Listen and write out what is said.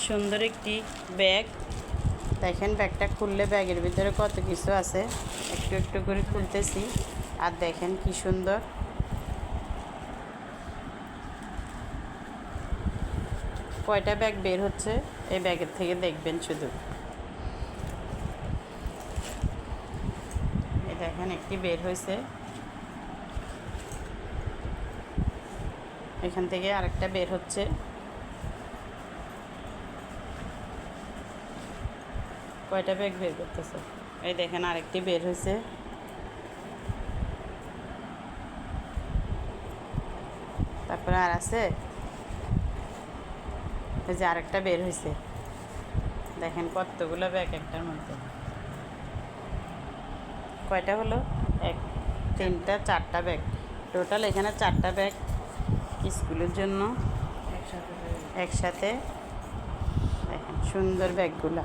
সুন্দর একটি ব্যাগ। দেখেন ব্যাগটা খুললে ব্যাগের ভিতরে কত কিছু আছে। একটু একটু করে খুলতেছি আর দেখেন কি সুন্দর। কয়টা ব্যাগ বের হচ্ছে এই ব্যাগের থেকে দেখবেন শুধু। এই দেখেন একটি বের হয়েছে, এখান থেকে আরেকটা বের হচ্ছে। কয়টা ব্যাগ বের করতেছে, এই দেখেন আরেকটি বের হয়েছে। তারপরে আর আছে, এই যে আরেকটা বের হয়েছে। দেখেন কতগুলো ব্যাগ একটার মধ্যে। কয়টা হলো? এক, তিনটা, চারটা ব্যাগ টোটাল। এখানে চারটা ব্যাগ স্কুলের জন্য একসাথে। দেখেন সুন্দর ব্যাগগুলা।